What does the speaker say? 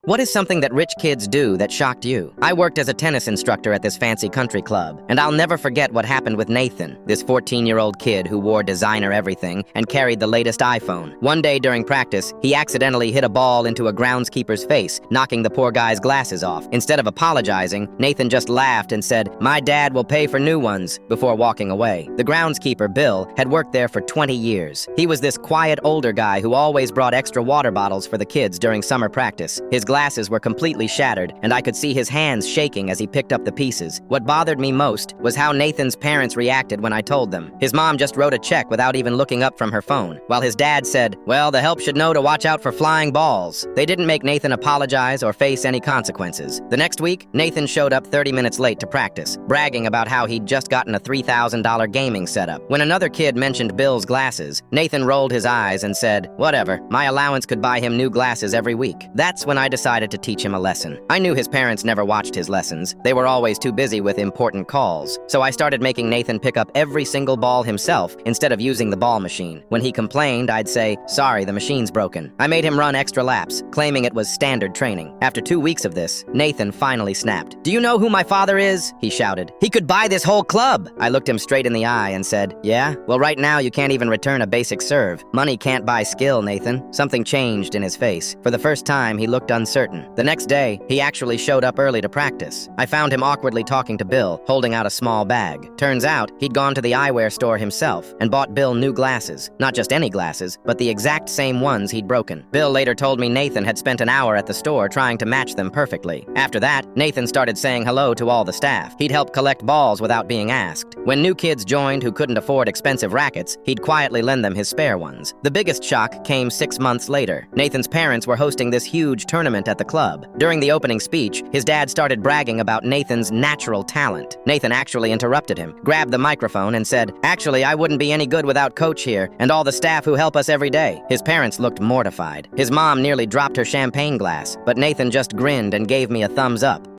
What is something that rich kids do that shocked you? I worked as a tennis instructor at this fancy country club, and I'll never forget what happened with Nathan, this 14-year-old kid who wore designer everything and carried the latest iPhone. One day during practice, he accidentally hit a ball into a groundskeeper's face, knocking the poor guy's glasses off. Instead of apologizing, Nathan just laughed and said, "My dad will pay for new ones," before walking away. The groundskeeper, Bill, had worked there for 20 years. He was this quiet older guy who always brought extra water bottles for the kids during summer practice. His glasses were completely shattered, and I could see his hands shaking as he picked up the pieces. What bothered me most was how Nathan's parents reacted when I told them. His mom just wrote a check without even looking up from her phone, while his dad said, "Well, the help should know to watch out for flying balls." They didn't make Nathan apologize or face any consequences. The next week, Nathan showed up 30 minutes late to practice, bragging about how he'd just gotten a $3,000 gaming setup. When another kid mentioned Bill's glasses, Nathan rolled his eyes and said, "Whatever, my allowance could buy him new glasses every week." That's when I decided to teach him a lesson. I knew his parents never watched his lessons. They were always too busy with important calls. So I started making Nathan pick up every single ball himself instead of using the ball machine. When he complained, I'd say, "Sorry, the machine's broken." I made him run extra laps, claiming it was standard training. After 2 weeks of this, Nathan finally snapped. "Do you know who my father is?" he shouted. "He could buy this whole club." I looked him straight in the eye and said, "Yeah? Well, right now you can't even return a basic serve. Money can't buy skill, Nathan." Something changed in his face. For the first time, he looked uncertain. The next day, he actually showed up early to practice. I found him awkwardly talking to Bill, holding out a small bag. Turns out, he'd gone to the eyewear store himself and bought Bill new glasses. Not just any glasses, but the exact same ones he'd broken. Bill later told me Nathan had spent an hour at the store trying to match them perfectly. After that, Nathan started saying hello to all the staff. He'd help collect balls without being asked. When new kids joined who couldn't afford expensive rackets, he'd quietly lend them his spare ones. The biggest shock came 6 months later. Nathan's parents were hosting this huge tournament at the club. During the opening speech, his dad started bragging about Nathan's natural talent. Nathan actually interrupted him, grabbed the microphone, and said, "Actually, I wouldn't be any good without Coach here and all the staff who help us every day." His parents looked mortified. His mom nearly dropped her champagne glass, but Nathan just grinned and gave me a thumbs up.